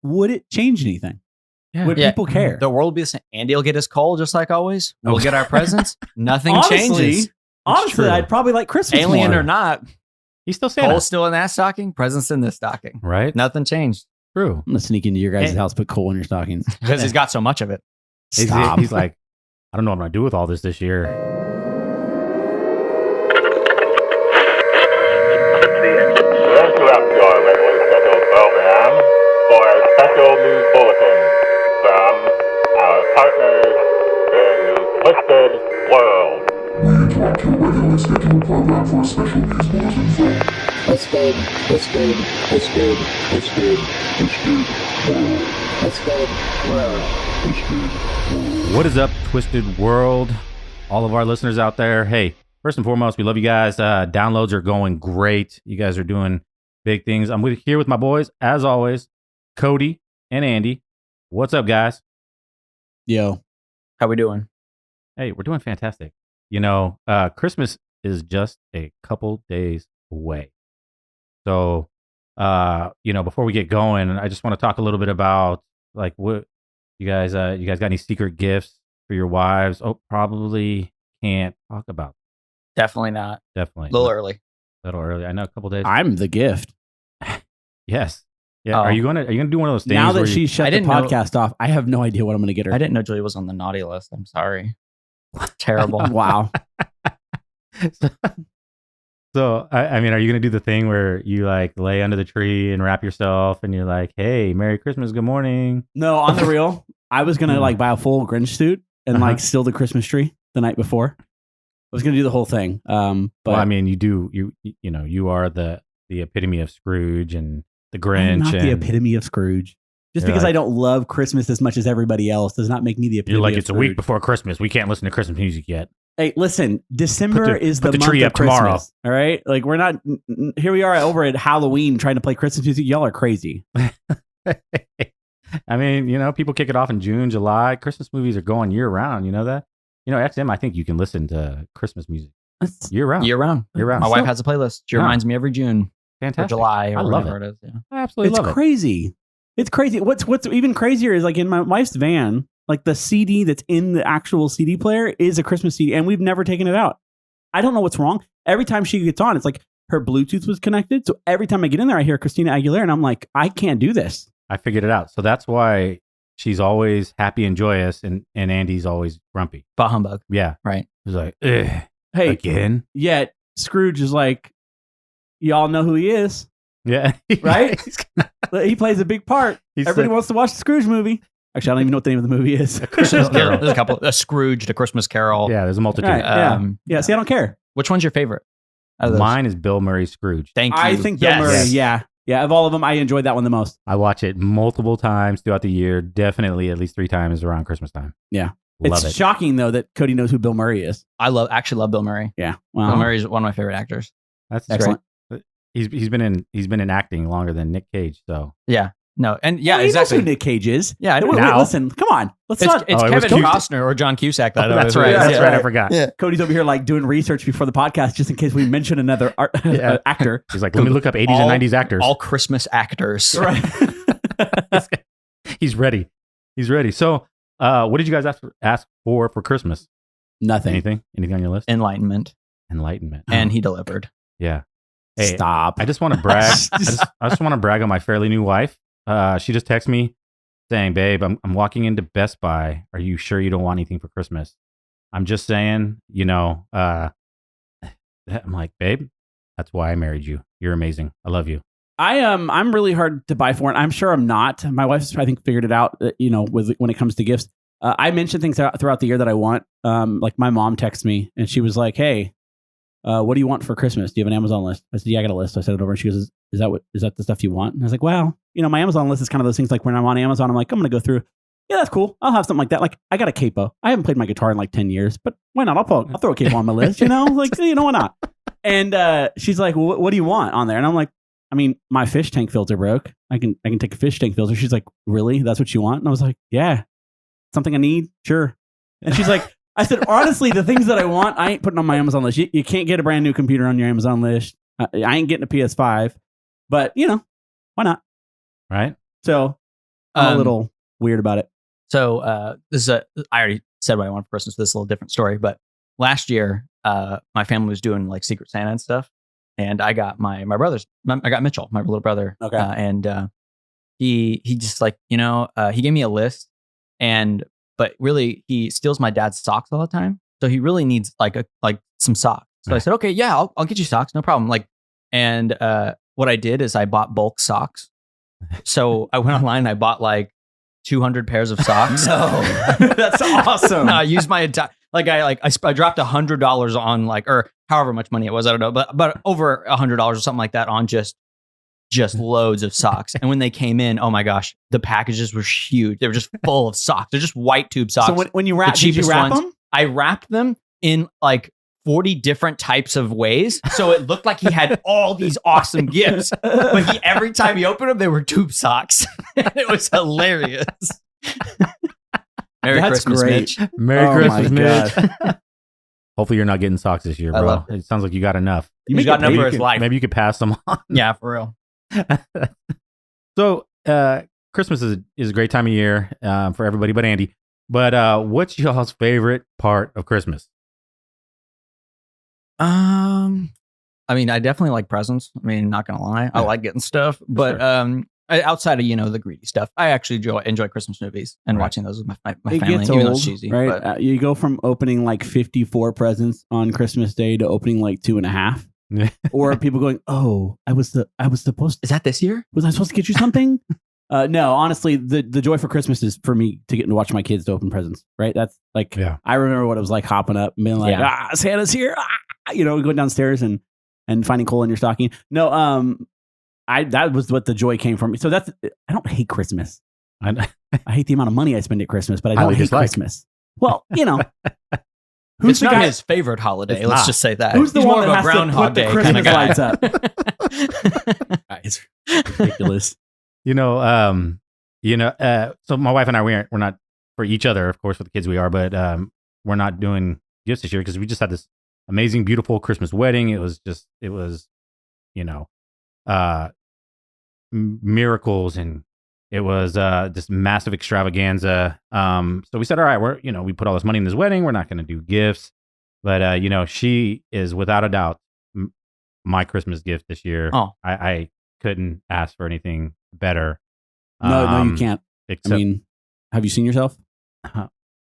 would it change anything? Yeah. Would people care? The world will be the same. Andy will get his coal just like always. We'll get our presents. Nothing changes. Honestly, I'd probably like Christmas Alien more. or not. He's still Santa. Coal's still in that stocking. Presents in this stocking. Right? Nothing changed. True. I'm going to sneak into your guys' house, put coal in your stockings. Because he's got so much of it. Stop. He's like, I don't know what I'm going to do with all this year. We interrupt your regularly scheduled program for a special news bulletin from our partners in the Twisted World. We interrupt your regularly scheduled program for a special news bulletin from Twisted World. What is up, Twisted World? All of our listeners out there. Hey, first and foremost, we love you guys. Downloads are going great. You guys are doing big things. I'm here with my boys, as always, Cody and Andy. What's up, guys? Yo. How we doing? Hey, we're doing fantastic. Christmas is just a couple days away. So, before we get going, I just want to talk a little bit about like what you guys got any secret gifts for your wives? Oh, probably can't talk about. Definitely not. Definitely. A little early. I know a couple days. I'm the gift. Yes. Yeah. Oh. Are you gonna do one of those things? Now that where she shut the podcast off, I have no idea what I'm going to get her. I didn't know Julie was on the naughty list. I'm sorry. Terrible. Wow. So, I mean, are you going to do the thing where you like lay under the tree and wrap yourself and you're like, hey, Merry Christmas, good morning? No, on the real, I was going to like buy a full Grinch suit and like steal the Christmas tree the night before. I was going to do the whole thing. But well, I mean, you are the epitome of Scrooge and the Grinch. I'm not the epitome of Scrooge. Just because I don't love Christmas as much as everybody else does not make me the epitome You're like, of it's Scrooge. a week before Christmas. We can't listen to Christmas music yet. Hey, listen, December is the put the month tree of up tomorrow. Christmas. All right? Like, we're not, here we are over at Halloween trying to play Christmas music. Y'all are crazy. I mean, people kick it off in June, July. Christmas movies are going year round. You know that? XM, I think you can listen to Christmas music year round. Year round. My wife has a playlist. She reminds me every June Fantastic. or July or I love whatever it is. Yeah. I absolutely love it. It's crazy. It's crazy. What's even crazier is like in my wife's van, like the CD that's in the actual CD player is a Christmas CD, and we've never taken it out. I don't know what's wrong. Every time she gets on, it's like her Bluetooth was connected. So every time I get in there, I hear Christina Aguilera, and I'm like, I can't do this. I figured it out. So that's why she's always happy and joyous, and Andy's always grumpy. Bah humbug. Yeah. Right. He's like, ugh, Hey, again? yet Scrooge is like, y'all know who he is, Yeah. right? He plays a big part. Everybody wants to watch the Scrooge movie. Actually, I don't even know what the name of the movie is. Christmas Carol. There's a couple. A Scrooge, A Christmas Carol. Yeah, there's a multitude. Right, yeah. See, I don't care. Which one's your favorite? out of those? Mine is Bill Murray's Scrooge. Thank you. I think Bill Murray, yeah. Of all of them, I enjoyed that one the most. I watch it multiple times throughout the year, definitely at least 3 times around Christmas time. Yeah. Love It's it. shocking, though, that Cody knows who Bill Murray is. I actually love Bill Murray. Yeah. Bill Murray is one of my favorite actors. That's Excellent. great. He's been in acting longer than Nick Cage, so Yeah. No, and yeah, Well, he knows exactly. who Nick Cage is. Yeah, I know. Wait, Now. listen, come on. Let's It's not. Kevin Costner or John Cusack. That that's right. Yeah. That's right. I forgot. Yeah. Cody's over here like doing research before the podcast just in case we mention another actor. He's like, let me look up 80s and 90s actors. All Christmas actors. Right. He's ready. So, what did you guys ask for Christmas? Nothing. Anything on your list? Enlightenment. Enlightenment. And he delivered. Yeah. Hey, Stop. I just want to brag. I just want to brag on my fairly new wife. She just texted me saying, "Babe, I'm walking into Best Buy. Are you sure you don't want anything for Christmas?" I'm just saying, I'm like, "Babe, that's why I married you. You're amazing. I love you." I'm really hard to buy for, and I'm sure I'm not. My wife's, I think, figured it out. When it comes to gifts, I mention things throughout the year that I want. Like my mom texts me, and she was like, "Hey, what do you want for Christmas? Do you have an Amazon list?" I said, "Yeah, I got a list." I sent it over, and she goes, "Is that the stuff you want?" And I was like, "Well, my Amazon list is kind of those things. Like when I'm on Amazon, I'm like, I'm gonna go through. Yeah, that's cool. I'll have something like that. Like I got a capo. I haven't played my guitar in like 10 years, but why not? I'll throw a capo on my list. Like why not?" And she's like, "Well, what do you want on there?" And I'm like, "I mean, my fish tank filter broke. I can take a fish tank filter." She's like, "Really? That's what you want?" And I was like, "Yeah, something I need, sure." And she's like, I said, "Honestly, the things that I want, I ain't putting on my Amazon list. You can't get a brand new computer on your Amazon list. I ain't getting a PS5, but why not?" Right? So I'm a little weird about it. So this is I already said what I want for Christmas. This is a little different story, but last year, my family was doing like Secret Santa and stuff, and I got my I got Mitchell, my little brother. Okay. And he just like, he gave me a list, but really he steals my dad's socks all the time. So he really needs like some socks. So I said, okay, yeah, I'll get you socks, no problem. And what I did is I bought bulk socks. So I went online and I bought like 200 pairs of socks. That's awesome. I used my entire, I dropped $100 on or however much money it was, I don't know, but over $100 or something like that on just loads of socks. And when they came in, oh my gosh, the packages were huge. They were just full of socks. They're just white tube socks. So when you wrap, did you wrap them? I wrapped them in 40 different types of ways. So it looked like he had all these awesome gifts, but every time he opened them, they were tube socks. It was hilarious. Merry That's Christmas, great. Mitch. Merry Christmas, my Mitch. Hopefully you're not getting socks this year, I bro. love It sounds like you got enough. He's got enough for his life. Maybe you could pass them on. Yeah, for real. So Christmas is a great time of year for everybody but Andy. But what's y'all's favorite part of Christmas? I mean, I definitely like presents. I mean, not gonna lie, I like getting stuff. But outside of the greedy stuff, I actually enjoy Christmas movies and watching those with my It family. gets Even though old, it's cheesy, right? but You go from opening like 54 presents on Christmas Day to opening like 2.5. Or people going, "Oh, I was supposed to, is that this year? was I supposed to get you something?" No, honestly, the joy for Christmas is for me to get to watch my kids to open presents. Right? That's I remember what it was like hopping up and being like, Santa's here, going downstairs and finding coal in your stocking. No, that was what the joy came from. So I don't hate Christmas. I hate the amount of money I spend at Christmas, but I don't hate Christmas. Well, Who's not his favorite holiday? Let's just say that. Who's the He's one more that of a has Groundhog to Day put kind the of Christmas guy? lights up? It's ridiculous. So my wife and I, we're not for each other, of course, for the kids we are, but we're not doing gifts this year because we just had this amazing, beautiful Christmas wedding. It was miracles, and it was this massive extravaganza. So we said, all right, we put all this money in this wedding. We're not going to do gifts, but she is without a doubt my Christmas gift this year. Oh, I couldn't ask for anything better. No, you can't. Except, I mean, have you seen yourself?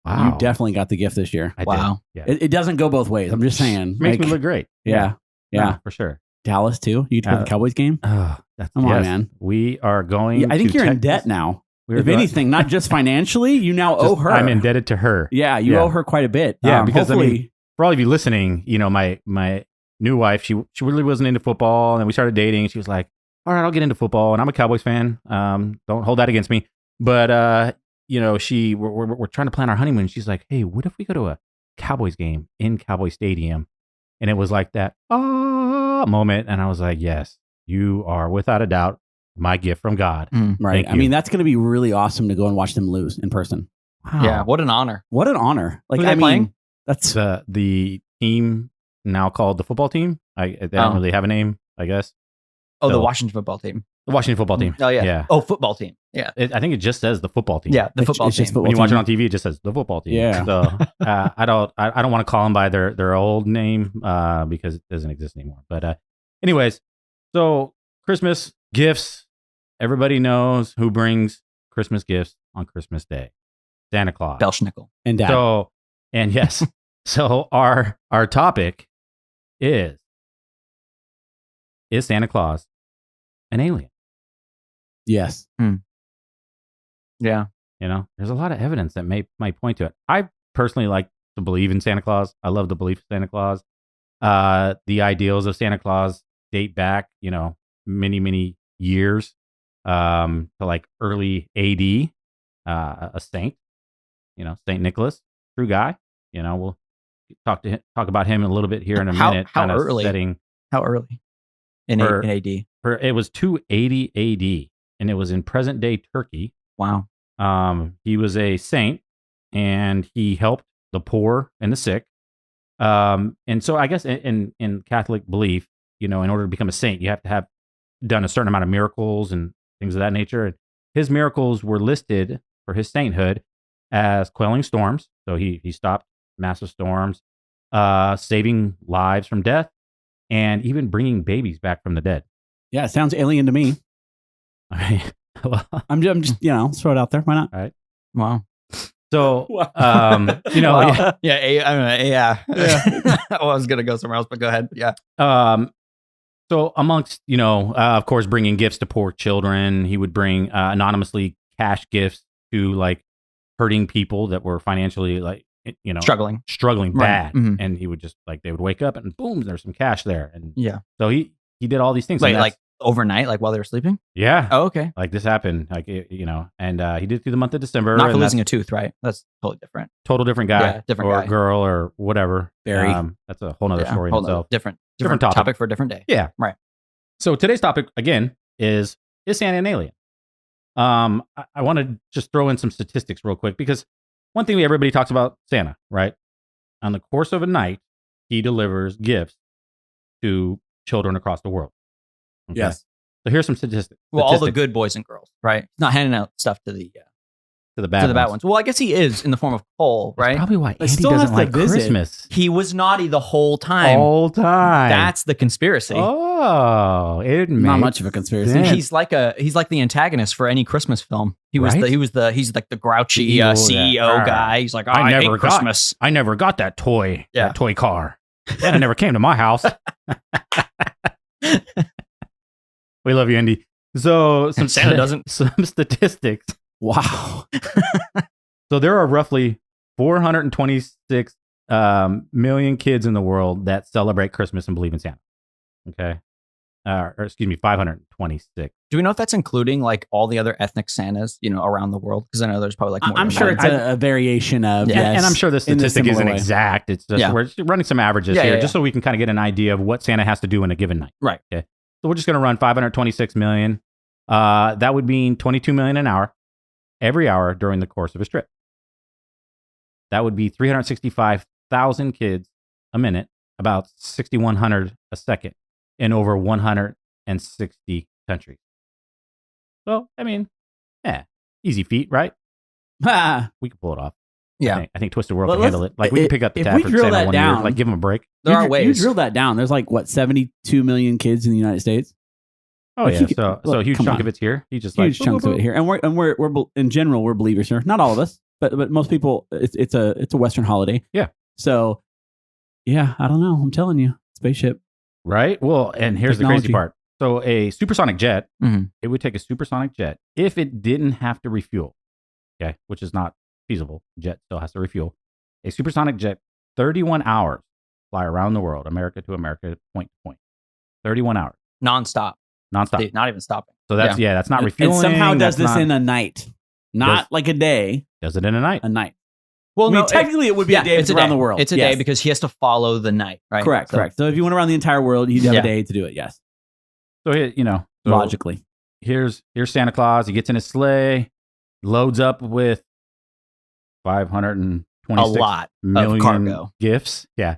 wow. You definitely got the gift this year. I wow. did. Yeah. It doesn't go both ways. I'm just saying. Makes me look great. Yeah. No, for sure. Dallas too. You took the Cowboys game. Come on, man. We are going. I think to you're in Texas. debt now. If anything, not just financially, you now owe her. I'm indebted to her. Yeah, you owe her quite a bit. Yeah, because hopefully, for all of you listening, my new wife, she really wasn't into football, and then we started dating. And she was like, "All right, I'll get into football," and I'm a Cowboys fan. Don't hold that against me. But we're trying to plan our honeymoon. She's like, "Hey, what if we go to a Cowboys game in Cowboy Stadium?" And it was like that moment, and I was like, "Yes, you are without a doubt my gift from God." Right. I mean, that's going to be really awesome to go and watch them lose in person. Wow. Yeah, what an honor. What an honor. Who are they playing? That's the team now called the football team. They don't really have a name, I guess. Oh, the Washington football team. The Washington football team. Oh, yeah. Yeah. Oh, football team. Yeah. I think it just says the football team. Yeah, the football team. When you watch it on TV, it just says the football team. Yeah. So I don't want to call them by their old name because it doesn't exist anymore. But anyways, so Christmas gifts. Everybody knows who brings Christmas gifts on Christmas Day. Santa Claus. Belschnickel. And Dad. So, and yes. So our topic is Santa Claus an alien? Yes. Yeah. There's a lot of evidence that might point to it. I personally like to believe in Santa Claus. I love the belief of Santa Claus. The ideals of Santa Claus date back, many, many years to like early AD. A saint, Saint Nicholas, true guy. We'll talk about him a little bit here in a minute. How early? How early? In AD? It was 280 AD, and it was in present day Turkey. Wow. He was a saint, and he helped the poor and the sick. And so I guess in Catholic belief, in order to become a saint, you have to have done a certain amount of miracles and things of that nature. his miracles were listed for his sainthood as quelling storms. So he stopped massive storms, saving lives from death, and even bringing babies back from the dead. Yeah, it sounds alien to me. I mean, well, I'm just throw it out there. Why not? all right. Wow. So, Wow. yeah. Yeah. I was gonna go somewhere else, but go ahead. Yeah. So amongst, of course, bringing gifts to poor children, he would bring anonymously cash gifts to like hurting people that were financially Struggling bad. Right. Mhm. And he would just they would wake up and boom, there's some cash there. And Yeah. so he did all these things. Wait, And that's- like overnight, like while they were sleeping? yeah, Oh, okay. like this happened, and he did it through the month of December. Not for and losing that's a tooth, right? That's totally different. total different guy, Yeah, different or guy. girl or whatever. Barry. That's a whole nother Yeah, story in hold on. itself. Different topic. for a different day. Yeah. Right. So today's topic again is Santa an alien? I want to just throw in some statistics real quick because one thing everybody talks about Santa, right? On the course of a night, he delivers gifts to children across the world. Okay? Yes. So here's some statistics. Well, all the good boys and girls, right? He's not handing out stuff to the to the bad ones. Well, I guess he is in the form of coal, That's right? probably why But Andy still doesn't has to like visit. Christmas. He was naughty the whole time. All time. That's the conspiracy. Oh, it Not makes much of a conspiracy. sense. He's like the antagonist for any Christmas film. He's like the grouchy Evil, CEO yeah. guy. He's like, I I never hate got- Christmas. I never got that toy. Yeah. That toy car. Santa never came to my house. We love you, Andy. So Santa doesn't. Some statistics. Wow. So there are roughly 426 million kids in the world that celebrate Christmas and believe in Santa. Okay. Or excuse me, 526. Do we know if that's including like all the other ethnic Santas, around the world? Because I know there's probably like more I'm than sure that. it's a variation of, Yeah. yes. And I'm sure the in a statistic similar isn't way. exact. It's just Yeah. we're just running some averages Yeah, here, yeah, just so we can kind of get an idea of what Santa has to do in a given night. Right. Okay. So we're just going to run 526 million. That would mean 22 million an hour, every hour during the course of his trip. That would be 365,000 kids a minute, about 6,100 a second, in over 160 countries. So, I mean, easy feat, right? Ha. We can pull it off. Yeah. I think Twisted World Well, can handle it. Like, we can pick up the if tab we for drill Santa that 1 down- year. Like, give them a break. There are You ways. drill that down. There's like, 72 million kids in the United States? Oh, Like, yeah. you could- So a look, huge come chunk on. of it's here. You just Huge like, chunks of it here. And we're in general, we're believers here. Not all of us, but most people, it's a Western holiday. Yeah. So, yeah, I don't know. I'm telling you, spaceship. Right? Well, and here's the crazy Technology. part. So a supersonic jet, Mhm. it would take a supersonic jet if it didn't have to refuel, okay, which is not feasible. Jet still has to refuel. A supersonic jet, 31 hours, fly around the world, America to America, point to point. 31 hours, Nonstop. nonstop. Dude, not even stopping. So that's, that's not And refueling. somehow does that's this not- in a night, not Does- like a day, does it in a night. a night. Well, I mean, no, technically, it would be a day if it's around the world. It's a Yes. day because he has to follow the night, right? Correct, So- correct. So if you went around the entire world, you'd have Yeah. a day to do it. Yes, So, so logically. here's Santa Claus. He gets in his sleigh, loads up with 526 A lot million of cargo. gifts. Yeah.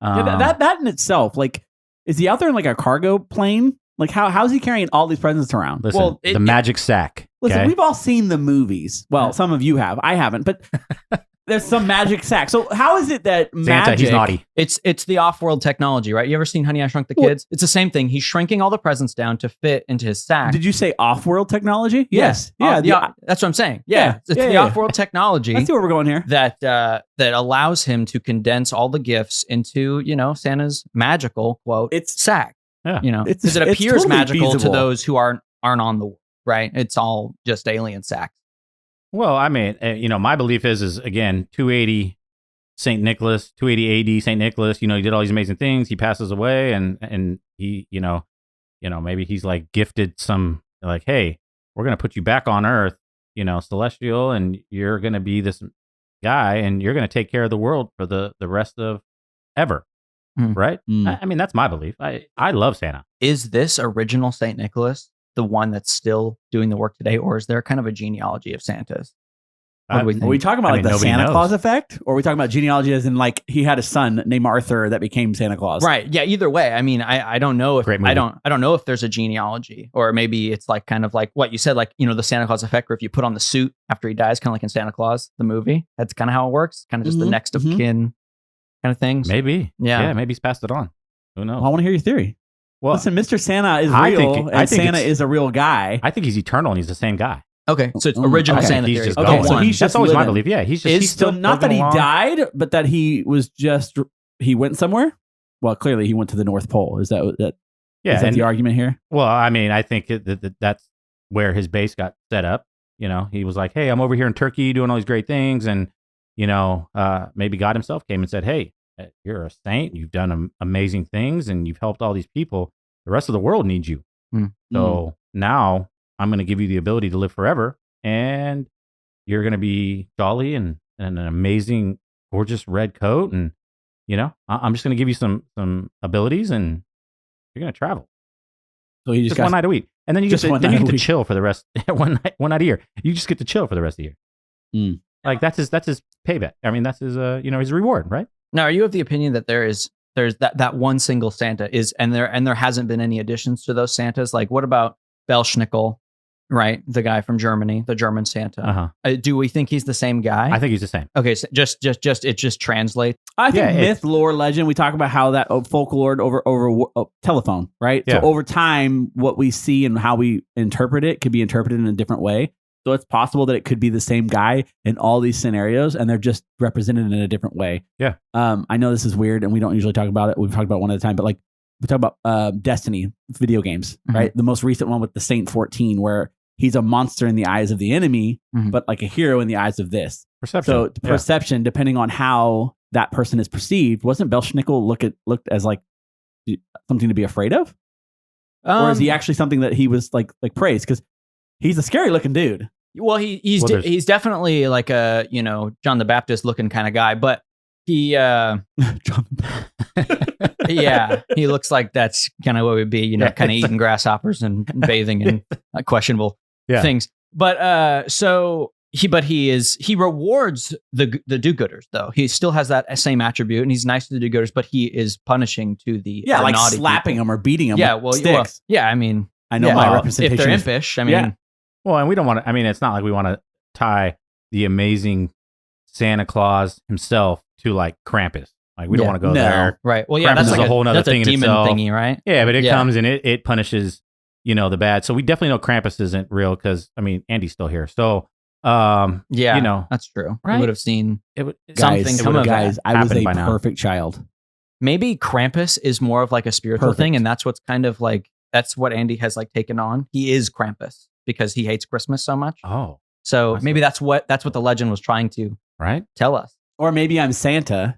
Yeah, that in itself, like, is he out there in like a cargo plane? Like, how's he carrying all these presents around? Listen, Well, the magic sack. Listen, okay? we've all seen the movies. Well, some of you have. I haven't, but there's some magic sack. So how is it that Santa, magic? he's naughty. It's the off-world technology, right? You ever seen Honey, I Shrunk the Well- Kids? It's the same thing. He's shrinking all the presents down to fit into his sack. Did you say off-world technology? Yeah. Yes. Yeah. That's what I'm saying. Yeah. Yeah, it's Yeah, the yeah. off-world technology I see where we're going here. that allows him to condense all the gifts into Santa's magical quote It's sack. Yeah. It's- Because it it's appears totally magical feasible. to those who aren't on the right. It's all just alien sacks. Well, I mean, my belief is again, 280 St. Nicholas, 280 AD St. Nicholas, he did all these amazing things. He passes away and he, maybe he's like gifted some, like, hey, we're going to put you back on Earth, celestial, and you're going to be this guy and you're going to take care of the world for the rest of ever. Right? Mm. I mean, that's my belief. I love Santa. Is this original St. Nicholas the one that's still doing the work today, or is there kind of a genealogy of Santas? What do we Are think? we talking about I like mean, the nobody Santa knows. Claus effect, or are we talking about genealogy as in like he had a son named Arthur that became Santa Claus? Right. Yeah. Either way, I mean, I don't know if Great movie. I don't know if there's a genealogy, or maybe it's like kind of like what you said, like the Santa Claus effect, where if you put on the suit after he dies, kind of like in Santa Claus the movie. That's kind of how it works. Kind of just the Mhm, next of mhm. kin kind of things. Maybe. Yeah. Maybe he's passed it on. Who knows? Well, I want to hear your theory. Well, Listen, Mr. Santa is I real, think and Santa it's- is a real guy. I think he's eternal and he's the same guy. Okay. So it's Mm, original okay. Santa He's theory. just Okay, going. so he's That's just always my living. belief. Yeah, he's Is still Not that plugging he along. died, but that he was just he went somewhere. Well, clearly he went to the North Pole. Is that Yeah, is that and the argument here? well, I mean, I think that's where his base got set up. He was like, "Hey, I'm over here in Turkey doing all these great things," and maybe God Himself came and said, "Hey, you're a saint. You've done amazing things, and you've helped all these people. The rest of the world needs you. So now I'm going to give you the ability to live forever, and you're going to be jolly and an amazing, gorgeous red coat, and I'm just going to give you some abilities, and you're going to travel So he just just got one night a week, and then you get just one to, then you night a get to week. chill for the rest one night a year. You just get to chill for the rest of the year. Mm. Like that's his payback. I mean, that's his his reward, right? Now, are you of the opinion that there's that one single Santa is, and there hasn't been any additions to those Santas? Like, what about Belschnickel, right? The guy from Germany, the German Santa. Uh-huh. Do we think he's the same guy? I think he's the same. Okay, so just it just translates. I think Yeah, myth, lore, legend. We talk about how that folklore over telephone, right? Yeah. So over time, what we see and how we interpret it could be interpreted in a different way. So it's possible that it could be the same guy in all these scenarios, and they're just represented in a different way. Yeah. I know this is weird, and we don't usually talk about it. We've talked about it one at a time, but like we talk about Destiny video games, Mhm. right? The most recent one with the Saint 14, where he's a monster in the eyes of the enemy, Mhm. but like a hero in the eyes of this. Perception. So Yeah. perception, depending on how that person is perceived, wasn't Belschnickel looked as like something to be afraid of, or is he actually something that he was like praised? Because he's a scary looking dude. Well, he's Well, there's- he's definitely like a John the Baptist looking kind of guy, but he yeah, he looks like that's kind of what it would be, Yeah. kind of eating grasshoppers and bathing in questionable Yeah. things. But he rewards the do-gooders though. He still has that same attribute, and he's nice to the do-gooders, but he is punishing to the Yeah, like naughty slapping people. him or beating him. Yeah, with well, sticks. yeah. I mean, I know yeah, my well, representation. if they're is- impish, I mean, Yeah. Well, and we don't want to. I mean, it's not like we want to tie the amazing Santa Claus himself to like Krampus. Like we don't Yeah. want to go No. there. right? Well, yeah, Krampus that's is like a whole nother that's thing a in demon itself. thingy, right? Yeah, but it Yeah. comes and it punishes the bad. So we definitely know Krampus isn't real because I mean Andy's still here. So Yeah, that's true. Right? We would have seen it would something Guys, come of that. guys, I was happened a by now. perfect child. maybe Krampus is more of like a spiritual Perfect. thing, and that's what's kind of like that's what Andy has like taken on. He is Krampus because he hates Christmas so much. Oh, So I see. maybe that's what the legend was trying to right. tell us. Or maybe I'm Santa,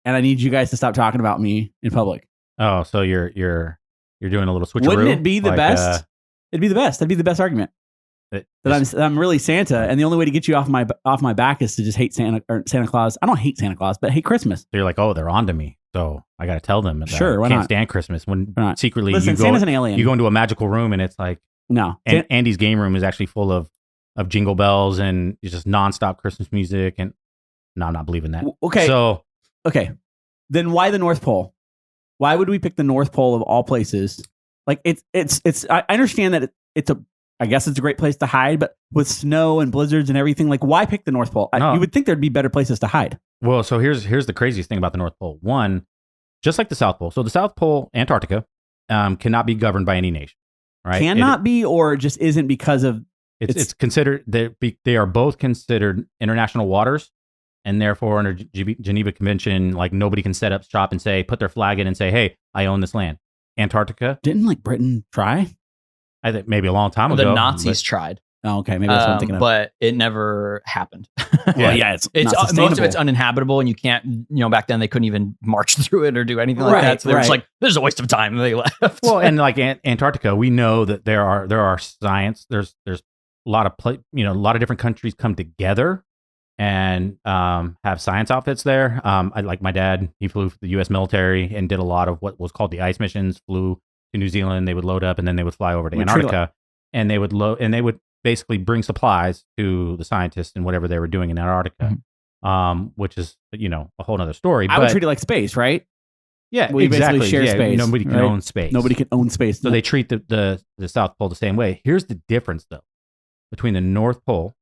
and I need you guys to stop talking about me in public. Oh, so you're doing a little switcheroo. Wouldn't it be the Like, best? It'd be the best. That'd be the best argument. That I'm really Santa, and the only way to get you off my back is to just hate Santa Claus. I don't hate Santa Claus, but hate Christmas. So you're like, oh, they're onto me. So I got to tell them. That Sure, I why can't not? stand Christmas when Why not? secretly Listen, you Santa's go an alien. you go into a magical room and it's like No, Andy's game room is actually full of jingle bells and it's just nonstop Christmas music. And no, I'm not believing that. Okay. So Okay, then why the North Pole? Why would we pick the North Pole of all places? Like it's. I understand that I guess it's a great place to hide, but with snow and blizzards and everything, like why pick the North Pole? No. You would think there'd be better places to hide. Well, so here's the craziest thing about the North Pole. One, just like the South Pole. So the South Pole, Antarctica, cannot be governed by any nation, right? Cannot be, or just isn't because of It's considered they are both considered international waters, and therefore under Geneva Convention, like nobody can set up shop and put their flag in and say, "Hey, I own this land." Antarctica, didn't like Britain try? I think maybe a long time ago. The Nazis tried, Oh, okay, maybe that's what I'm thinking of. but it never happened. Well, yeah, it's It's not most of sustainable. it's uninhabitable, and you can't. Back then they couldn't even march through it or do anything like Right, that. So they were just right. like, "This is a waste of time." And they left. Well, and like Antarctica, we know that there are science. There's a lot of a lot of different countries come together and have science outfits there. I like my dad. He flew for the U.S. military and did a lot of what was called the ice missions. Flew to New Zealand. They would load up and then they would fly over to We treat it Antarctica, and they would load and they would basically bring supplies to the scientists and whatever they were doing in Antarctica, which is, a whole other story. I would treat it like space, right? Yeah, We exactly. basically share space. Nobody can right? own space. Nobody can own space. So they treat the South Pole the same way. Here's the difference, though, between the North Pole,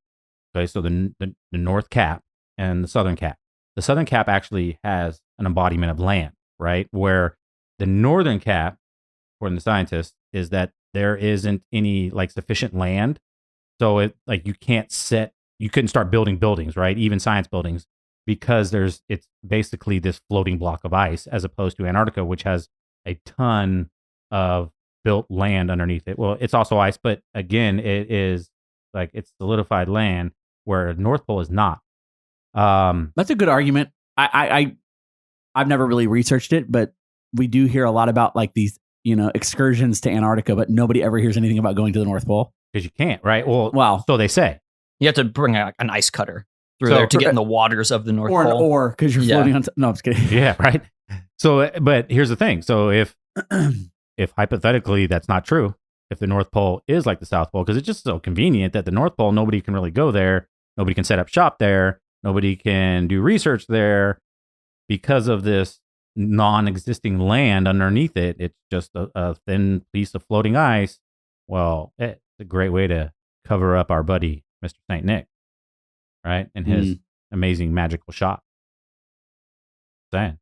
okay, so the North Cap and the Southern Cap. The Southern Cap actually has an embodiment of land, right? Where the Northern Cap, according to scientists, is that there isn't any like sufficient land. So you couldn't start building buildings, right? Even science buildings, because it's basically this floating block of ice, as opposed to Antarctica, which has a ton of built land underneath it. Well, it's also ice, but again, it is like it's solidified land, where North Pole is not. That's a good argument. I've never really researched it, but we do hear a lot about like these, excursions to Antarctica, but nobody ever hears anything about going to the North Pole. Because you can't, right? Well, wow. So they say. You have to bring an ice cutter through there to get in the waters of the North Pole. Or because you're floating on... No, I'm just kidding. Yeah, right? So, but here's the thing. So if hypothetically that's not true, if the North Pole is like the South Pole, because it's just so convenient that the North Pole, nobody can really go there. Nobody can set up shop there. Nobody can do research there because of this non-existing land underneath it. It's just a thin piece of floating ice. Well, it's a great way to cover up our buddy, Mr. St. Nick, right? And his amazing magical shop. Saying,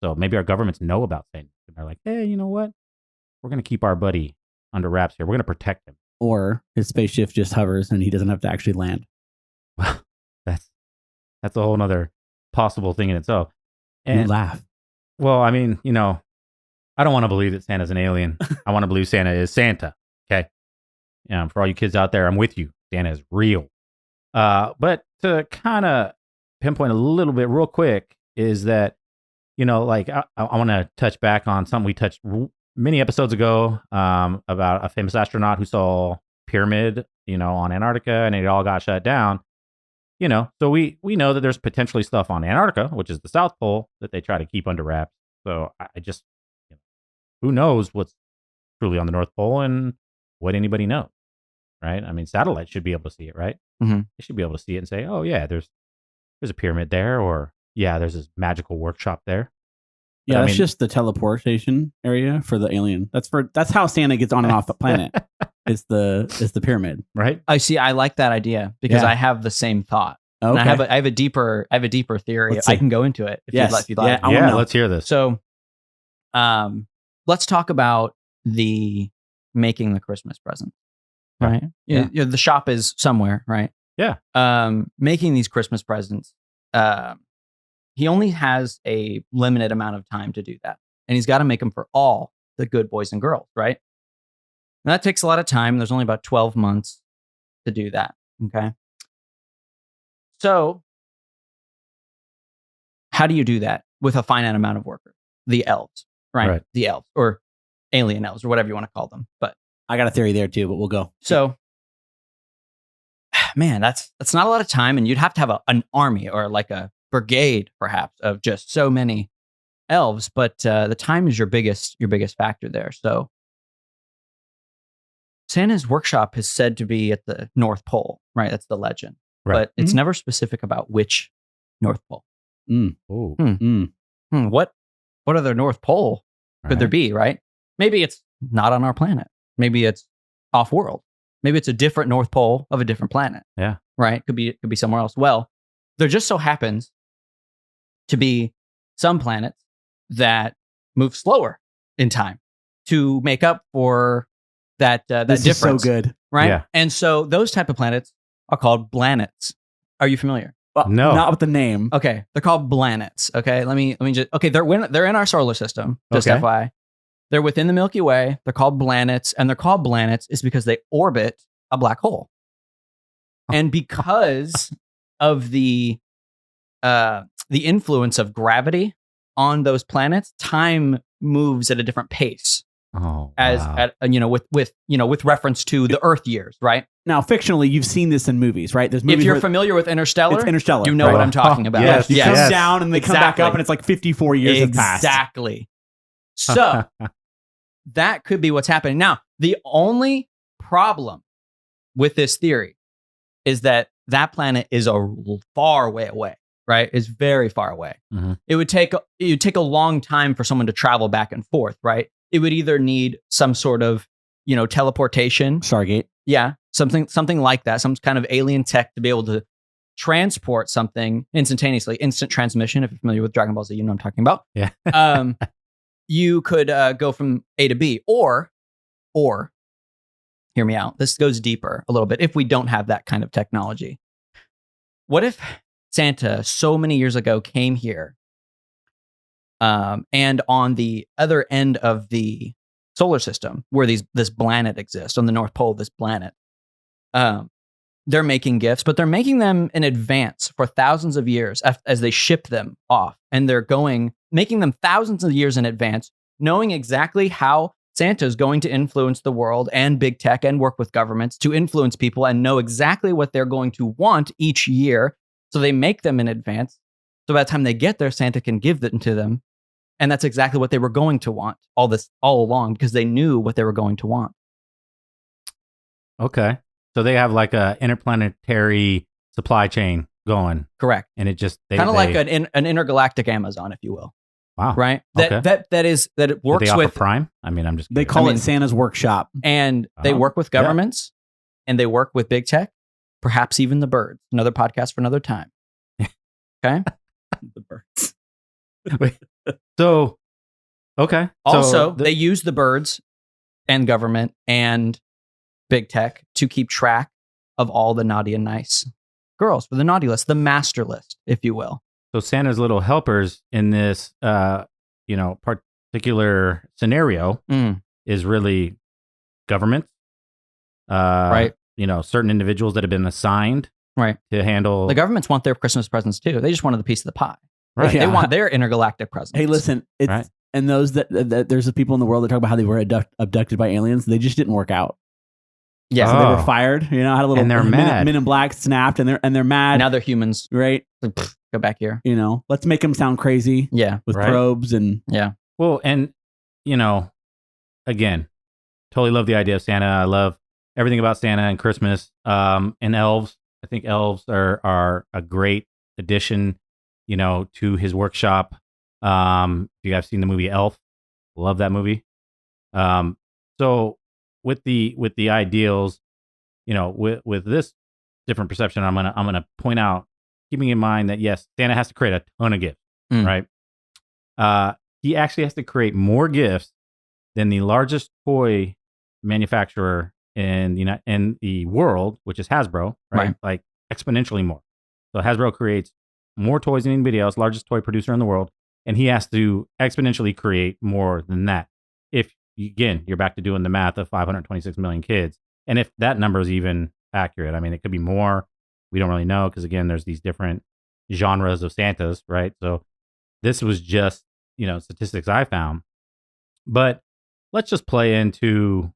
So maybe our governments know about St. Nick. And they're like, hey, you know what? We're going to keep our buddy under wraps here. We're going to protect him. Or his spaceship just hovers and he doesn't have to actually land. Well, that's a whole nother possible thing in itself. And you laugh. Well, I mean, I don't want to believe that Santa's an alien. I want to believe Santa is Santa. Okay. For all you kids out there, I'm with you. Santa is real. But to kind of pinpoint a little bit real quick is that, I want to touch back on something we touched many episodes ago about a famous astronaut who saw pyramid, on Antarctica, and it all got shut down. So we know that there's potentially stuff on Antarctica, which is the South Pole, that they try to keep under wraps. So I just, who knows what's truly on the North Pole and what anybody knows, right? I mean, satellites should be able to see it, right? Mm-hmm. They should be able to see it and say, oh yeah, there's a pyramid there, or yeah, there's this magical workshop there. Yeah, that's just the teleportation area for the alien. That's how Santa gets on and off the planet. It's the pyramid, right? I see. I like that idea because I have the same thought. Okay. And I have a deeper theory. I can go into it if you'd like. Yeah, let's hear this. So, let's talk about the making the Christmas present. Right? Yeah. The shop is somewhere, right? Yeah. Making these Christmas presents. He only has a limited amount of time to do that, and he's got to make them for all the good boys and girls, right? And that takes a lot of time. There's only about 12 months to do that. Okay. So, how do you do that with a finite amount of workers? The elves, right? The elves, or alien elves, or whatever you want to call them. But I got a theory there too, but we'll go. So, man, that's not a lot of time, and you'd have to have an army or like a brigade, perhaps, of just so many elves. But the time is your biggest factor there. So, Santa's workshop is said to be at the North Pole, right? That's the legend. Right. But it's never specific about which North Pole. What other North Pole could there be, right? Maybe it's not on our planet. Maybe it's off-world. Maybe it's a different North Pole of a different planet. Yeah. Right? Could be somewhere else. Well, there just so happens to be some planets that move slower in time to make up for that this difference. Is so good. Right? Yeah. And so those type of planets are called planets. Are you familiar? Well, no, not with the name. Okay, they're called planets. Okay, let me just. Okay, they're in our solar system. Just FYI, they're within the Milky Way. They're called planets, and they're called planets is because they orbit a black hole, and because of the influence of gravity on those planets, time moves at a different pace. Oh, with reference to the Earth years, right? Now, fictionally, you've seen this in movies, right? There's movies if you're familiar with Interstellar, it's Interstellar. You know what I'm talking about. Yes, You come down and they come back up, and it's like 54 years have passed. Exactly. So that could be what's happening. Now, the only problem with this theory is that planet is far way away, right? It's very far away. Mhm. It would take a long time for someone to travel back and forth, right? It would either need some sort of, teleportation. Stargate. Yeah, something like that, some kind of alien tech to be able to transport something instantaneously, instant transmission. If you're familiar with Dragon Ball Z, you know what I'm talking about. Yeah. You could go from A to B, or hear me out. This goes deeper a little bit. If we don't have that kind of technology, what if Santa so many years ago came here, and on the other end of the solar system, where this planet exists, on the North Pole of this planet, they're making gifts, but they're making them in advance for thousands of years as they ship them off. And they're making them thousands of years in advance, knowing exactly how Santa is going to influence the world and big tech and work with governments to influence people and know exactly what they're going to want each year. So they make them in advance. So by the time they get there, Santa can give them to them. And that's exactly what they were going to want all along, because they knew what they were going to want. Okay. So they have like a interplanetary supply chain going. Correct. And it just Kind of like an intergalactic Amazon, if you will. wow. Right? Okay. That it works Do they offer with Prime? I mean, I'm just They curious. call I mean- it Santa's workshop. and they Oh, work with yeah. governments and they work with big tech, perhaps even the birds. Another podcast for another time. Okay. The birds. So, okay. Also, So they use the birds and government and big tech to keep track of all the naughty and nice girls for the naughty list, the master list, if you will. So Santa's little helpers in this, particular scenario Mm, is really government, right. Certain individuals that have been assigned Right. to handle. The governments want their Christmas presents too. They just wanted the piece of the pie. Right. Yeah. They want their intergalactic presents. Hey, listen, it's Right. and those that there's the people in the world that talk about how they were abducted by aliens. They just didn't work out. Yeah. So they Oh. were fired. Had a little And they're mad. Men in Black snapped, and they're mad. Now they're humans. Right? Like, pfft, go back here. Let's make them sound crazy Yeah. with Right. probes and Yeah. Well, and again, totally love the idea of Santa. I love everything about Santa and Christmas. And elves. I think elves are a great addition, to his workshop. If you guys seen the movie Elf, love that movie. So with the ideals, with this different perception, I'm gonna point out, keeping in mind that yes, Santa has to create a ton of gifts, Mm. right? He actually has to create more gifts than the largest toy manufacturer in the world, which is Hasbro, right? Right. Like exponentially more. So Hasbro creates more toys than anybody else, largest toy producer in the world, and he has to exponentially create more than that. If again, you're back to doing the math of 526 million kids, and if that number is even accurate, I mean, it could be more. We don't really know because again, there's these different genres of Santas, right? So this was just statistics I found, but let's just play into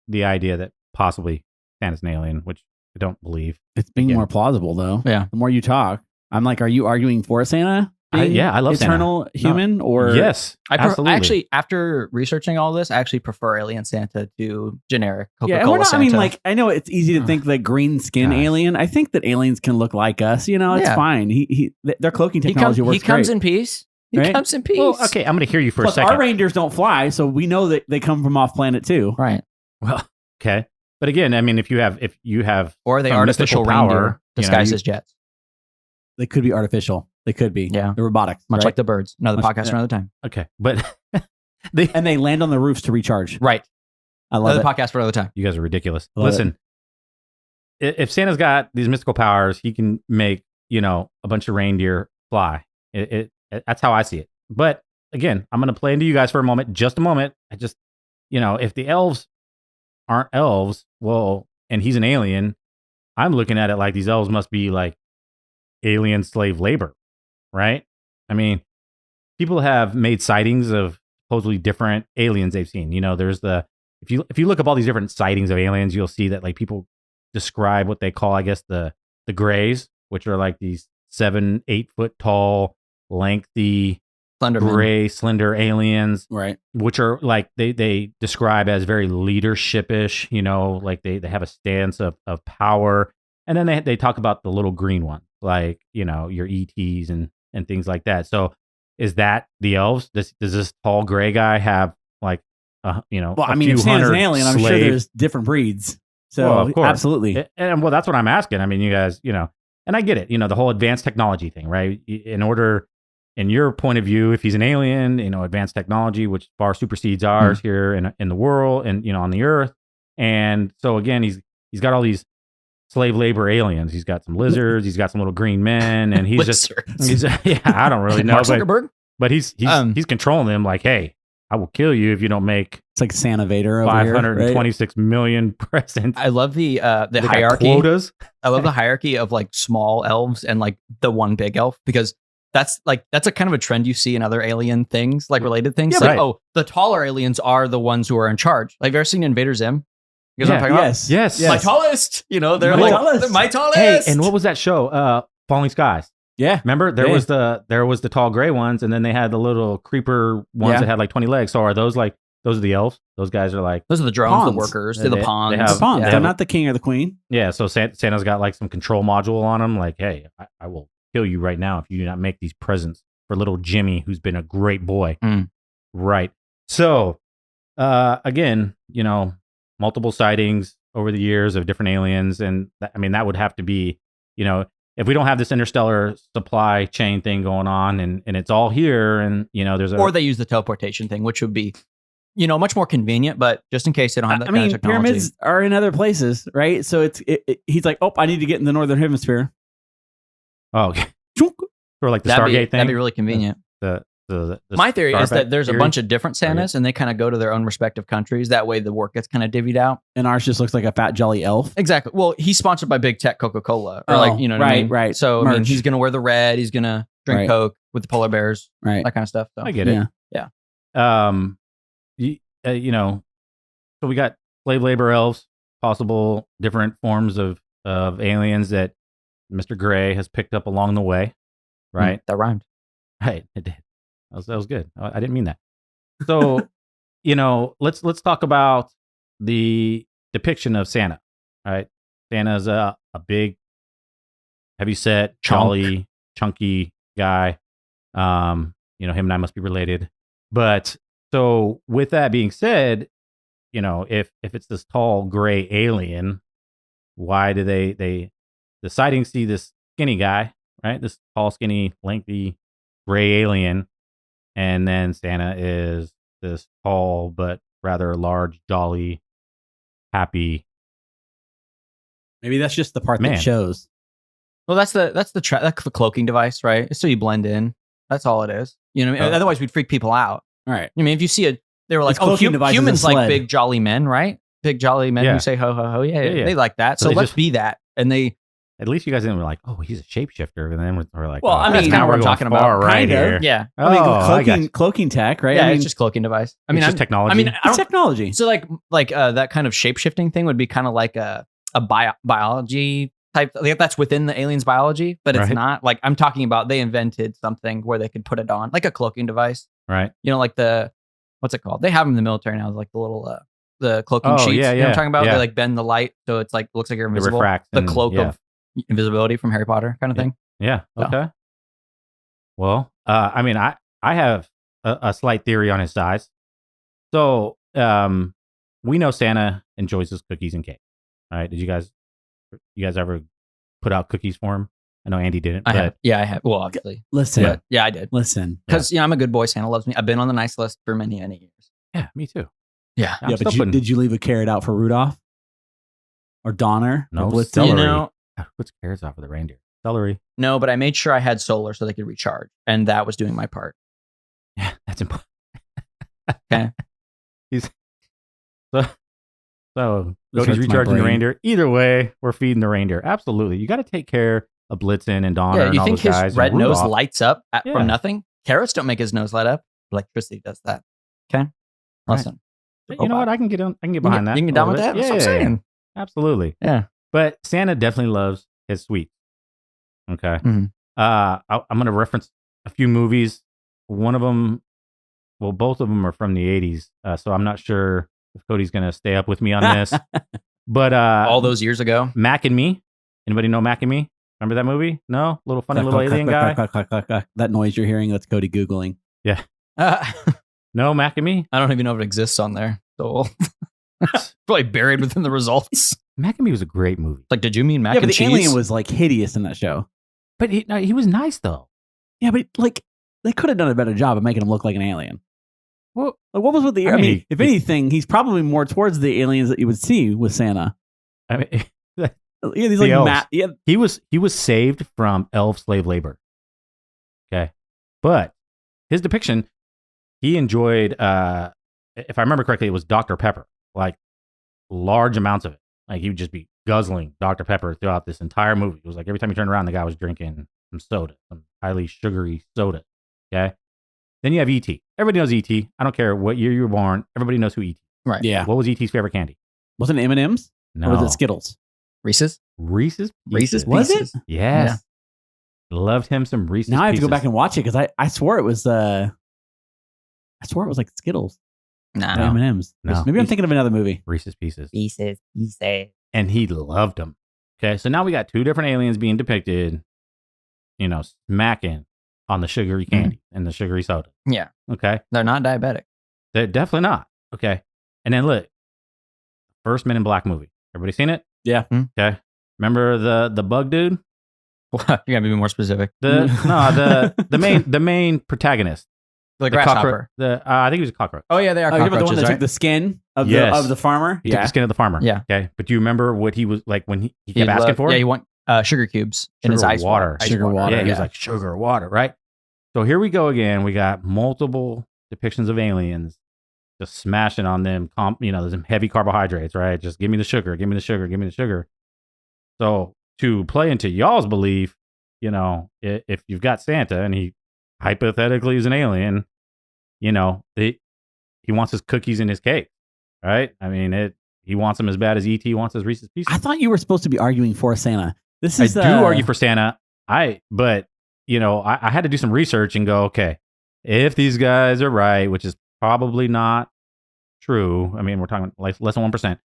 the idea that possibly Santa's an alien, which I don't believe. it's being Again. more plausible though. Yeah. The more you talk, I'm like, are you arguing for Santa? being I love Santa. eternal human, or Yes, I absolutely. actually, after researching all this, I actually prefer Alien Santa to generic Coca-Cola Yeah, and we're not. Santa. I mean, like, I know it's easy to think that green skin Gosh. alien. I think that aliens can look like us. It's Yeah. fine. Their cloaking he technology comes, works he comes great. in peace. He Right? comes in peace. Well, okay, I'm going to hear you for Plus, a second. our reindeers don't fly, so we know that they come from off planet too. Right. Well, okay, but again, I mean, if you have Or they some artificial mystical power, reindeer disguised as jets, They could be artificial. They could be. Yeah. The robotics. much right? like the birds. Another Much- podcast for another time. okay, but And they land on the roofs to recharge. Right. I love Another it. podcast for another time. you guys are ridiculous. Love Listen, if Santa's got these mystical powers, he can make a bunch of reindeer fly. That's how I see it. But again, I'm going to play into you guys for a moment, just a moment. I just, if the elves aren't elves, well, and he's an alien, I'm looking at it like these elves must be like alien slave labor, right? I mean, people have made sightings of supposedly different aliens they've seen. There's if you look up all these different sightings of aliens, you'll see that like people describe what they call, I guess, the grays, which are like these 7-8 foot tall, lengthy, Slenderman. gray, slender aliens, Right. which are like they describe as very leadershipish, like they have a stance of power. And then they talk about the little green ones, like, your ETs and things like that. So is that the elves? Does this tall gray guy have like, Well, a I mean, few if Santa's an hundred alien, I'm sure slave- there's different breeds. So, Well, of course. absolutely. And well, that's what I'm asking. I mean, you guys, and I get it, the whole advanced technology thing, right? In your point of view, if he's an alien, advanced technology, which far supersedes ours here in the world and, on the earth. And so again, he's got all these slave labor aliens. He's got some lizards, he's got some little green men, and he's I don't really know. Mark Zuckerberg? But he's controlling them like, hey, I will kill you if you don't make It's like Santa Vader over 526 million presents. I love the They got hierarchy. quotas. I love the hierarchy of like small elves and like the one big elf, because that's a kind of a trend you see in other alien things, like related things. Yeah, Like, right. oh, the taller aliens are the ones who are in charge. Like, have you ever seen Invader Zim? You guys know what I'm talking about? Yes. Yes. My tallest. They're My like tallest. my tallest. Hey, and what was that show? Falling Skies. Yeah. Remember, there Yeah. was the tall gray ones, and then they had the little creeper ones Yeah. that had like 20 legs. So are those are the elves? Those guys are like, Those are the drones, Pawns. the workers, They- the they pawns. have- The pawns. Yeah. They're not the king or the queen. yeah. So Santa's got like some control module on him. Like, hey, I will kill you right now if you do not make these presents for little Jimmy, who's been a great boy. Mm. Right. So, again, multiple sightings over the years of different aliens, and that would have to be, if we don't have this interstellar supply chain thing going on, and it's all here, and there's a Or they use the teleportation thing, which would be, much more convenient, but just in case they don't have that I kind mean, of technology. pyramids are in other places, right? So he's like, oh, I need to get in the northern hemisphere. oh, okay. Or like the That'd Stargate thing. That'd be really convenient. the My theory is that there's a theory. bunch of different Santas and they kind of go to their own respective countries. That way the work gets kind of divvied out. And ours just looks like a fat, jolly elf. Exactly. Well, he's sponsored by Big Tech Coca-Cola. Or Oh, like, what I mean? right. So, I mean, Merch. he's going to wear the red. He's going to drink Right. Coke with the polar bears, Right. that kind of stuff. So. I get it. Yeah. So we got slave labor elves, possible different forms of aliens that Mr. Gray has picked up along the way, right? That rhymed. Right, it did. That was good. I didn't mean that. So, let's talk about the depiction of Santa. All right, Santa's a big, heavy-set, jolly, chunky guy. Him and I must be related. But so, with that being said, if it's this tall gray alien, why do the sightings see this skinny guy, right? This tall, skinny, lengthy gray alien, and then Santa is this tall but rather large, jolly, happy. Maybe that's just the part Man. that shows. Well, that's the cloaking device, right? It's so you blend in. That's all it is. Otherwise we'd freak people out. All right. I mean, if you see they were like, It's cloaking device is a humans like sled. big jolly men, right? Big jolly men Yeah. who say ho ho ho. Yeah, Yeah. they like that. So So they let's just- be that. And they At least you guys didn't be like, oh, he's a shapeshifter, and then we're like, Well, oh, I that's mean, kinda what I'm going talking far about. right Kind of. here. yeah. I mean, Oh, I got cloaking tech, right? Yeah, I mean, it's just cloaking device. I mean, It's just technology. I mean, I it's don't, technology. so like that kind of shape-shifting thing would be kind of like a biology type. Like that's within the alien's biology, but it's Right. not. Like I'm talking about, they invented something where they could put it on, like a cloaking device. Right. Like what's it called? They have them in the military now, like the little the cloaking Oh, sheets. yeah, You know what I'm yeah, talking about? yeah. They like bend the light, so it's like looks like you're It invisible. refracts. The and- cloak yeah. of invisibility from Harry Potter, kind of thing. Yeah. So. Okay. Well, I mean, I have a slight theory on his size. So, we know Santa enjoys his cookies and cake. All right. Did you guys ever put out cookies for him? I know Andy didn't. I but have. Yeah, I have. Well, obviously. Listen, But yeah, I did. listen. Because I'm a good boy. Santa loves me. I've been on the nice list for many years. Yeah, me too. Yeah. I'm Yeah, still but putting- did you leave a carrot out for Rudolph or Donner No, or Blitzen? celery. You know, Who puts carrots out for the reindeer? Celery. no, but I made sure I had solar so they could recharge, and that was doing my part. Yeah, that's important. Okay. He's so This Cody's hurts my recharging the brain. reindeer. Either way, we're feeding the reindeer. Absolutely. You got to take care of Blitzen and Donner Yeah, and you all think those his guys. and red nose Rudolph. lights up Yeah. from nothing? Carrots don't make his nose light up. Electricity does that. Okay. Right. Listen. You know what? I can get behind that. You can get a down little with bit. that? That's Yeah, what I'm yeah, yeah. saying. Absolutely. Yeah. But Santa definitely loves his sweets. Okay. Mhm. I'm going to reference a few movies one of them, well, both of them are from the 80s. So I'm not sure if Cody's going to stay up with me on this. But All those years ago. Mac and Me. Anybody know Mac and Me? Remember that movie? No? Little funny little alien guy? That noise you're hearing, that's Cody Googling. Yeah. I No, Mac and Me? don't even know if it exists on there. So probably buried within the results. Mac and Me was a great movie. Like, did you mean mac Yeah, but and the cheese? alien was like hideous in that show. But he was nice, though. Yeah, but like they could have done a better job of making him look like an alien. Well, Like, what was with the? I I mean, mean, if anything, he's probably more towards the aliens that you would see with Santa. I mean, Yeah, these The like elves. yeah, he was saved from elf slave labor. Okay. But his depiction, he enjoyed, if I remember correctly, it was Dr. Pepper, like large amounts of it. Like he would just be guzzling Dr. Pepper throughout this entire movie. It was like every time you turned around, the guy was drinking some soda, some highly sugary soda. Okay. Then you have E.T. Everybody knows E.T. I don't care what year you were born. Everybody knows who E.T. Right. yeah. What was E.T.'s favorite candy? Wasn't it M&M's No. or was it Skittles? Reese's? Reese's Reese's Pieces. Was it? Pieces. Yes. Loved him some Reese's Now I have to go Pieces. back and watch it because I swore it was like Skittles Nah. or M&M's. No. Maybe I'm thinking of another movie. Reese's Pieces. Pieces. And he loved them. Okay, so now we got two different aliens being depicted, smacking on the sugary candy and the sugary soda. Yeah. Okay, They're not diabetic. they're definitely not. Okay, and then look, first Men in Black movie. Everybody seen it? Yeah. Okay, remember the bug dude? You gotta be more specific. The main protagonist. The cockroach. grasshopper. I think he was a cockroach. Oh yeah, they are Oh, you remember the one cockroaches, that right? took the skin of Yes. the farmer? He took the skin of the farmer. Yeah. Okay, but do you remember what he was like when he kept He asking loved- for? Yeah, you want sugar cubes in his Sugar ice water. Ice Sugar water. Yeah, he was yeah. like sugar water, right? So here we go again. We got multiple depictions of aliens just smashing on them, them heavy carbohydrates, right? Just give me the sugar, give me the sugar, give me the sugar. So to play into y'all's belief, if you've got Santa and he hypothetically is an alien, he wants his cookies and his cake, right? I mean, he wants them as bad as E.T. wants his Reese's Pieces. I thought you were supposed to be arguing for Santa. This I is do argue for Santa. I had to do some research and go, okay, if these guys are right, which is probably not true. I mean, we're talking like less than 1%.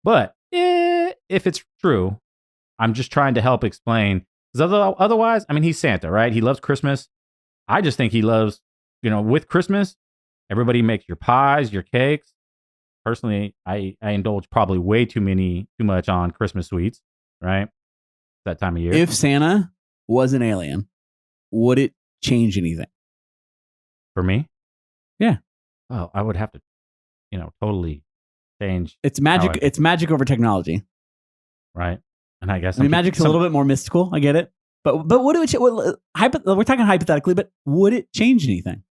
But if it's true, I'm just trying to help explain. Because otherwise, I mean, he's Santa, right? He loves Christmas. I just think he loves, with Christmas, everybody makes your pies, your cakes. Personally, I indulge probably way too much on Christmas sweets, right? That time of year. If Santa was an alien, would it change anything? For me? Yeah. Oh, I would have to, totally change, It's magic. How I- It's magic over technology. right? And I guess I mean, magic's a little bit more mystical. I get it, but what do it? We're talking hypothetically, but would it change anything?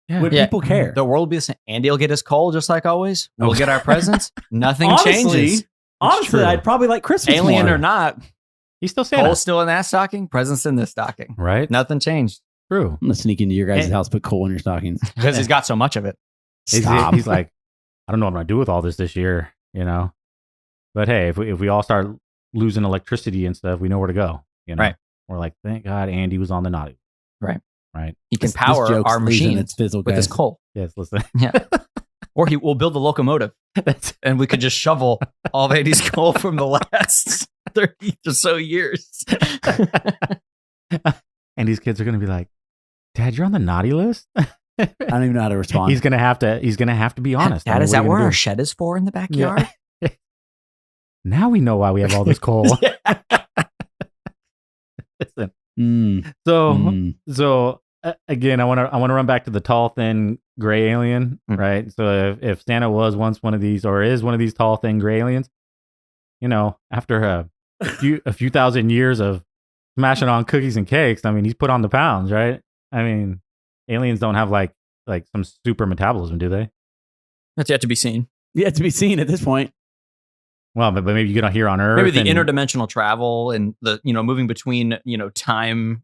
Yeah. Would Yeah. people care? The world will be the same. Andy will get his coal just like always. We'll Oh. get our presents. Nothing Honestly, changes. Honestly, true. I'd probably like Christmas Alien more. or not, He's still Santa, coal's still in that stocking. Presents in this stocking. right? Nothing changed True. I'm gonna sneak into your guys' And- house, put coal in your stockings. because he's got so much of it. Stop. He's like, I don't know what I'm gonna do with all this year, But hey, if we all start losing electricity and stuff, we know where to go. Right. We're like, thank God Andy was on the naughty. Right. Right. He can This power joke's our losing machines its fizzle, with his guys. coal. Yes. Listen. Yeah. Or he will build a locomotive That's and we could just shovel all of 80s coal from the last 30 or so years. and these kids are gonna be like, Dad, you're on the naughty list. I don't even know how to respond. He's gonna have to be honest. I Dad, mean, is what are that you where gonna our do? shed is for in the backyard? Now we know why we have all this coal. Listen, So again, I want to run back to the tall, thin, gray alien, right? So if Santa was once one of these, or is one of these tall, thin, gray aliens, after a few thousand years of smashing on cookies and cakes, I mean, he's put on the pounds, right? I mean, aliens don't have like some super metabolism, do they? That's yet to be seen. Yeah, to be seen at this point. Well, but maybe you get on here on Earth. Maybe the and- interdimensional travel and the moving between time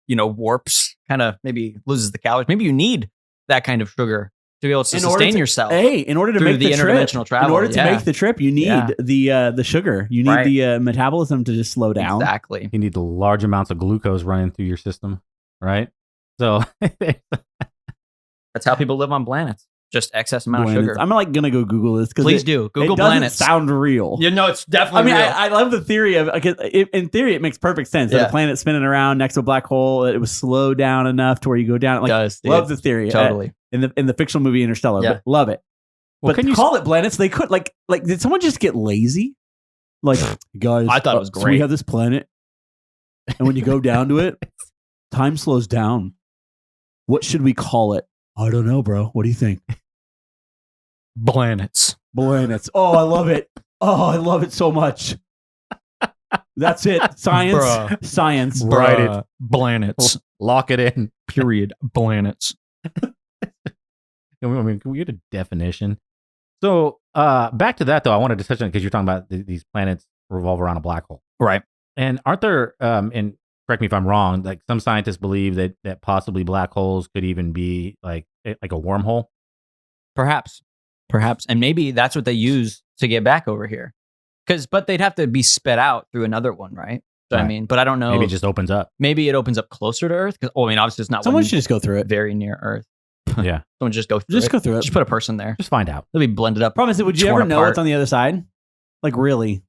warps kind of maybe loses the calories. Maybe you need that kind of sugar to be able to sustain yourself. Hey, in order to through make the the trip, interdimensional travel, in order to yeah. make the trip, you need Yeah. the sugar. You need Right. the metabolism to just slow down. Exactly. You need large amounts of glucose running through your system, right? So That's how people live on planets. Just excess amount of sugar. I'm like gonna go Google this because Please do. Google it doesn't planets. sound real. You know, it's definitely I mean, real. I love the theory of. In theory, it makes perfect sense. That Yeah. a planet spinning around next to a black hole, it was slowed down enough to where you go down. Like, Does, dude. love the theory. Totally. In the fictional movie Interstellar, Yeah. but love it. Well, but can you call it planets? They could like did someone just get lazy? Like, guys, I thought it was So we great. have this planet, and when you go down to it, time slows down. What should we call it? I don't know, bro. What do you think? Planets. Planets. Oh, I love it. Oh, I love it so much. That's it. Science. Bruh. Science. Write it. Planets. lock it in? Period. Planets. I mean, can we get a definition? So back to that though, I wanted to touch on because you're talking about these planets revolve around a black hole, Right. and aren't there? And correct me if I'm wrong. Like some scientists believe that possibly black holes could even be like a wormhole. Perhaps. And maybe that's what they use to get back over here. But they'd have to be sped out through another one, right? So, I Right. mean, but I don't know. Maybe it just opens up. Maybe it opens up closer to Earth. I mean, obviously it's not Someone one should just go through it. very near Earth. Yeah, Someone just go through Just it. go through it. Just put a person there. just find out. They'll be blended up. Problem is, would you torn ever know apart. what's on the other side? Like, really?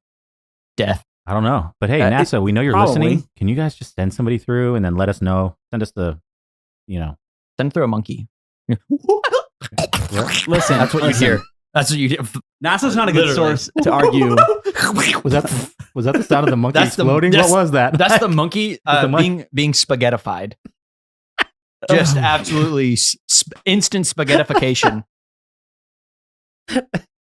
Death. I don't know, but hey, It- NASA, we know you're probably. listening. Can you guys just send somebody through and then let us know? Send us the, Send through a monkey. Listen, That's what you listen. hear. That's what you hear. NASA's not a good Literally. source to argue. was that the sound of the monkey That's the- exploding? that's- What was that? That's the monkey The mon- being spaghettified. Just absolutely instant spaghettification.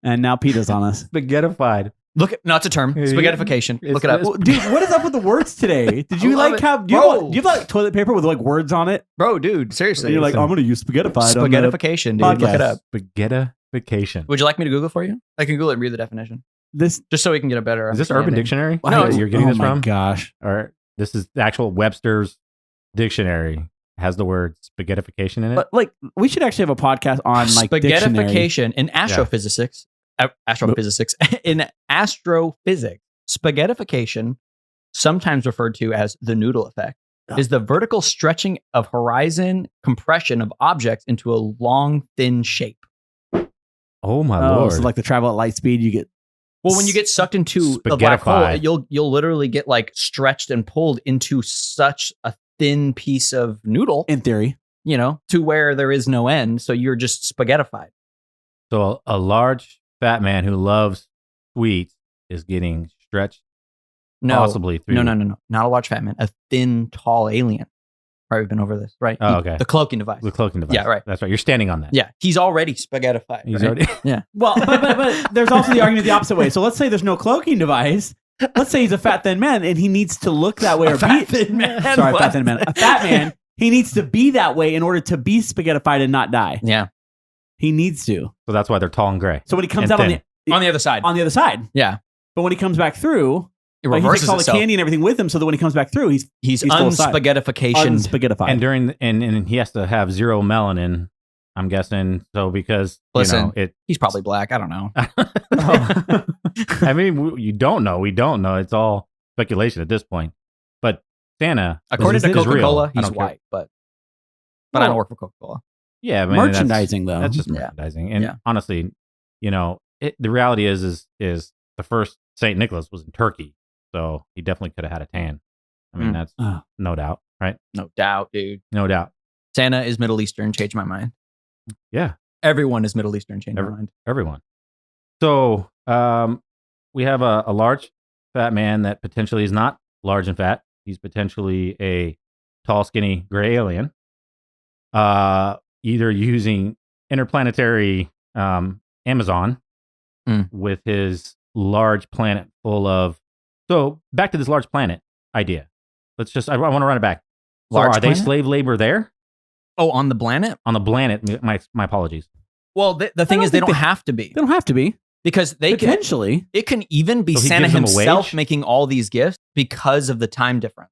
And now PETA's on us. Spaghettified. No, it's a term. Yeah, Spaghettification. it's- Look it up. Well, dude, what is up with the words today? Did you I love like it. have do you have like toilet paper with like words on it? Bro, dude, And seriously. you're like, I'm gonna use spaghettified. on the- Spaghettification, dude. Look it up. Spaghettification. Would you like me to Google for you? I can Google it and read the definition. This Just so we can get a better Is this Urban understanding. Dictionary? No, that you're getting this my from? gosh. Or this is the actual Webster's dictionary has the word spaghettification in it. But like, we should actually have a podcast on like dictionary. Spaghettification in astrophysics. In astrophysics, spaghettification, sometimes referred to as the noodle effect, is the vertical stretching of horizon compression of objects into a long, thin shape. oh my Oh, lord! so like the travel at light speed, you get Well, when you get sucked into the black hole, Spaghettified. you'll literally get like stretched and pulled into such a thin piece of noodle, in theory. to where there is no end. So you're just spaghettified. So a large fat man who loves sweets is getting stretched No, possibly through. no, not a large fat man, a thin, tall alien. Right, we've been over this, right? Oh, okay. The cloaking device. The cloaking device. Yeah, right. That's right. You're standing on that. Yeah, he's already spaghettified. He's right? already. Well, but there's also the argument the opposite way. So let's say there's no cloaking device. Let's say he's a fat thin man and he needs to look that way or fat be thin man. Sorry, What? fat thin man. A fat man. He needs to be that way in order to be spaghettified and not die. Yeah, He needs to. So that's why they're tall and gray. So when he comes And out thin. on the other side. on the other side, Yeah, but when he comes back through, it like, he reverses takes all the itself. candy and everything with him, so that when he comes back through, he's He's full side. unspaghettification. unspaghettified. And during and he has to have zero melanin. I'm guessing so because Listen. it. He's probably black. I don't know. I mean, you don't know. We don't know. It's all speculation at this point. But Santa, According to is real. Coca-Cola, I he's don't care. white, but I don't work for Coca-Cola. Yeah, I mean, merchandising though. That's just Yeah. merchandising. And Yeah. honestly, the reality is the first Saint Nicholas was in Turkey, so he definitely could have had a tan. I mean, Mm. that's Oh. no doubt, right? No doubt, dude. No doubt. Santa is Middle Eastern. Changed my mind. Yeah, Everyone is Middle Eastern. Changed my mind. everyone. So we have a large fat man that potentially is not large and fat. He's potentially a tall, skinny, gray alien. Either using interplanetary Amazon with his large planet full of. So back to this large planet idea. I want to run it back. So Large are they planet? slave labor there Oh, on the planet? on the planet? My apologies. Well, the thing don't is, they think don't they- have to be They don't have to be. because they can. Potentially. It can even be So he Santa gives them a himself wage? making all these gifts because of the time difference.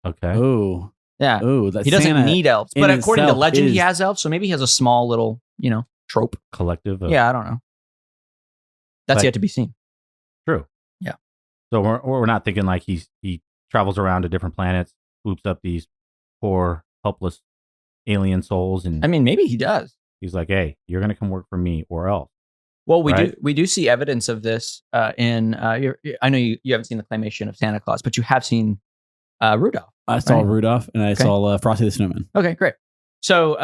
Okay. Oh. Yeah, Oh, that he doesn't Santa need elves, in but according to itself legend, he is- has elves. So maybe he has a small little, trope. Collective. Of, Yeah, I don't know. That's But- yet to be seen. True. Yeah. So we're not thinking like he travels around to different planets, swoops up these poor helpless alien souls, and I mean, maybe he does. he's like, "Hey, you're gonna come work for me or else." Well, Right? we do see evidence of this in. I know you haven't seen the claymation of Santa Claus, but you have seen Rudolph. I saw Right. Rudolph and I Okay. saw Frosty the Snowman. Okay, great. So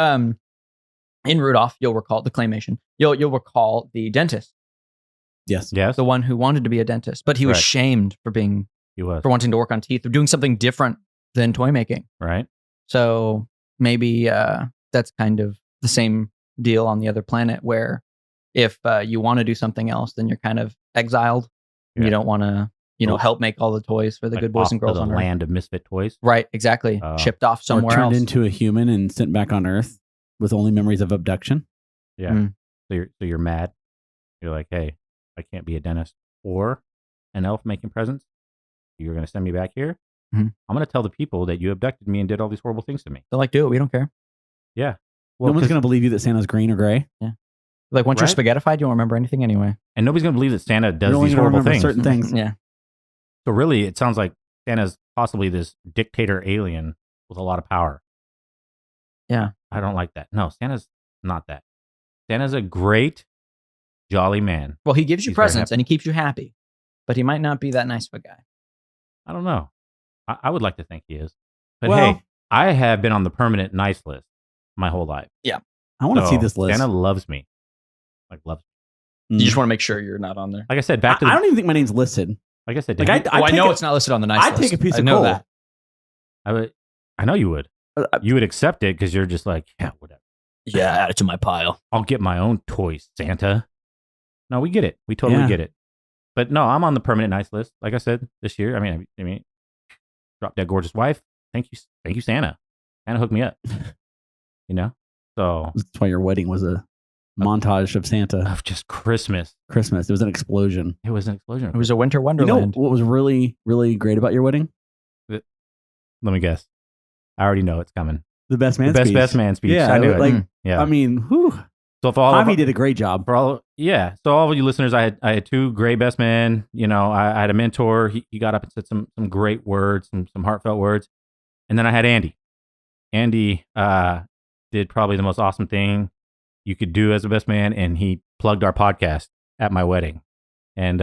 in Rudolph, you'll recall the claymation. You'll recall the dentist, Yes. Yes, the one who wanted to be a dentist, but he was Right. shamed for he was wanting to work on teeth or doing something different than toy making. right. So maybe that's kind of the same deal on the other planet, where if you want to do something else, then you're kind of exiled. And Yeah. you don't want to, Well, help make all the toys for the Like, good boys off and to girls the on Earth. land of misfit toys. Right, exactly. Shipped off Or somewhere turned else. into a human and sent back on Earth with only memories of abduction. Yeah. Mm. So you're mad. You're like, "Hey, I can't be a dentist or an elf making presents. You're gonna send me back here. Mhm. I'm gonna tell the people that you abducted me and did all these horrible things to me." They're like, do it. We don't care. Yeah. No one's 'cause- going to believe you that Santa's green or gray. Like once Right? you're spaghettified, you won't remember anything anyway. and nobody's gonna believe that Santa does You're only these gonna horrible remember things. certain things. Yeah. So really, it sounds like Santa's possibly this dictator alien with a lot of power. Yeah. I don't like that. No, Santa's not that. Santa's a great, jolly man. Well, he gives you He's very presents happy. and he keeps you happy, but he might not be that nice of a guy. I don't know. I would like to think he is. But Well- hey, I have been on the permanent nice list my whole life. I want to So see this list. Santa loves me. Like, loves me. Mm. You just want to make sure you're not on there. Like I said, back to I the, don't even think my name's listed. like I said, Like, did I I take know a- it's not listed on the nice I'd list. take a piece I of know coal. that. I know you would. I- You would accept it because you're just like, yeah, whatever. Yeah, add it to my pile. I'll get my own toys, Santa. No, we get it. We totally Yeah. get it. But no, I'm on the permanent nice list. Like I said, this year. I mean, drop dead gorgeous wife. Thank you, Santa. Santa hooked me up. You know, so That's why your wedding was a montage of Santa. of just Christmas, Christmas. It was an explosion. it was an explosion. It was a winter You know wonderland. what was really, really great about your wedding? Let me guess. I already know it's coming. The best man The best speech. best man speech. Yeah, I knew it. like, yeah. I mean, whew. So for all Javi of did a great job. for all so all of you listeners, I had two great best men. You know, I had a mentor. He got up and said some great words, some heartfelt words, and then I had Andy. Andy did probably the most awesome thing you could do as a best man, and he plugged our podcast at my wedding, and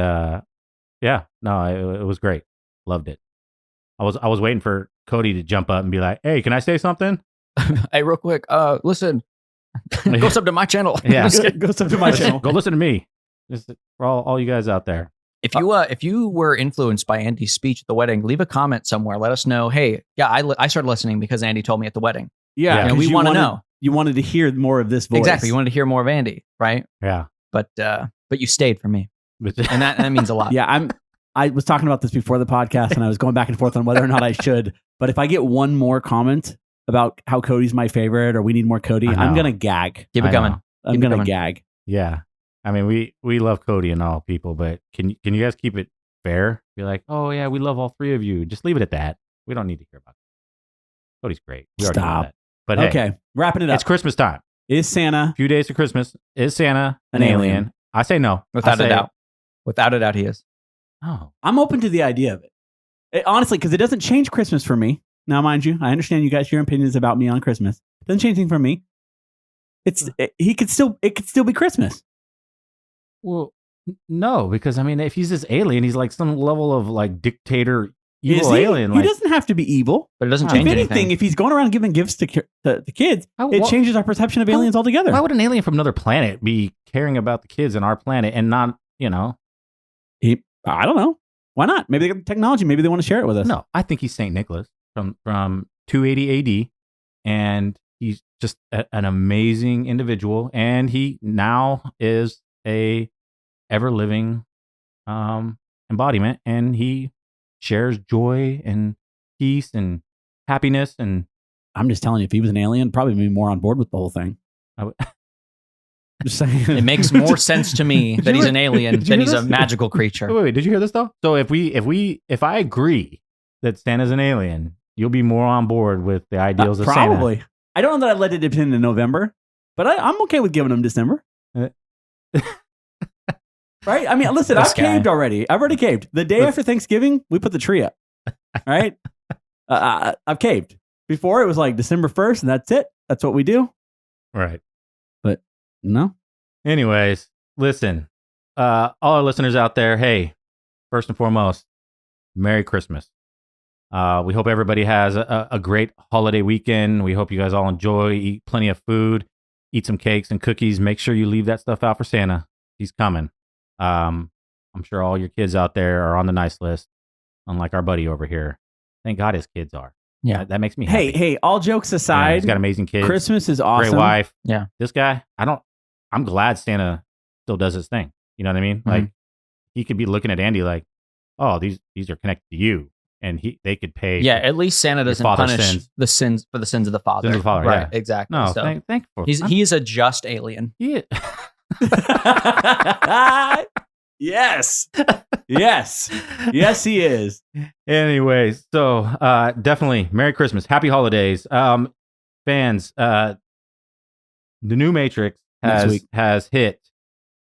yeah, no, it was great. Loved it. I was waiting for Cody to jump up and be like, "Hey, can I say something?" Hey, real quick, listen. Go sub to my channel. Yeah. Go sub to my channel. Go listen to me. This is for all you guys out there. If you were influenced by Andy's speech at the wedding, leave a comment somewhere. Let us know. Hey, yeah, I started listening because Andy told me at the wedding. Yeah, Yeah. And 'cause we you want to wanted- know. You wanted to hear more of this voice. Exactly. You wanted to hear more of Andy, right? Yeah. But you stayed for me, But and that means a lot. Yeah, I was talking about this before the podcast, and I was going back and forth on whether or not I should. But if I get one more comment about how Cody's my favorite or we need more Cody, I know. I'm gonna gag. Keep I it coming. know. I'm Keep it gonna coming. gag. yeah. I mean, we love Cody and all people, but can you guys keep it fair? Be like, oh yeah, we love all three of you. Just leave it at that. We don't need to hear about it. Cody's great. We already know Stop. that. But hey, Okay, wrapping it up. it's Christmas time. Is Santa? A few days to Christmas. Is Santa An an alien? alien? I say no. Without I a say- doubt. Without a doubt, he is. Oh, I'm open to the idea of it. Honestly, because it doesn't change Christmas for me. Now, mind you, I understand you guys your opinions about me on Christmas. Doesn't change anything for me. It could still be Christmas. well, no, because I mean, if he's this alien, he's like some level of like dictator, Is evil he? alien. He Like, doesn't have to be evil. But it doesn't If change If anything, anything. if he's going around giving gifts to kids, How- it wha- changes our perception of How- aliens altogether. why would an alien from another planet be caring about the kids in our planet and not, I don't know. Why not? Maybe they got the technology. Maybe they want to share it with us. No, I think he's Saint Nicholas from 280 AD, and he's just an amazing individual, and he now is a ever living embodiment, and he shares joy and peace and happiness, and I'm just telling you, if he was an alien, probably be more on board with the whole thing. I would- Just saying. It makes more sense to me Did that you he's hear- an alien did you than hear he's a this? magical creature. Wait, did you hear this though? So if I agree that Santa's an alien, you'll be more on board with the ideals of Santa. Probably. I don't know that I'd let it depend in November, but I'm okay with giving them December. Uh, Right? I mean, listen, This I've guy. caved already. I've already caved. The day after Thanksgiving, we put the tree up. Right? I've caved. Before it was like December 1st and that's it. That's what we do. Right. But no. Anyways, listen, all our listeners out there, hey, first and foremost, Merry Christmas. We hope everybody has a great holiday weekend. We hope you guys all enjoy, eat plenty of food, eat some cakes and cookies. Make sure you leave that stuff out for Santa. He's coming. I'm sure all your kids out there are on the nice list, unlike our buddy over here. Thank God his kids are. Yeah. That makes me happy. Hey, all jokes aside, he's got amazing kids. Christmas is awesome. Great wife. Yeah. This guy, I'm glad Santa still does his thing. You know what I mean? Mm-hmm. Like he could be looking at Andy like, oh, these are connected to you. And they could pay. Yeah, at least Santa doesn't father's punish sins. the sins for the sins of the father. Sins of the father, right? yeah. Exactly. No, so thank for he is a just alien. Yeah. Yes. Yes, he is. Anyways, so definitely Merry Christmas, Happy Holidays, fans. The new Matrix has hit,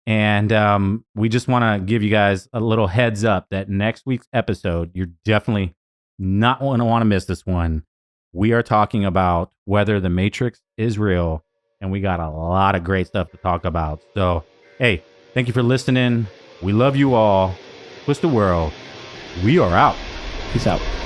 and we just want to give you guys a little heads up that next week's episode, you're definitely not going to want to miss this one. We are talking about whether the Matrix is real, and we got a lot of great stuff to talk about. So, hey, thank you for listening. We love you all. Twist the world. We are out. Peace out.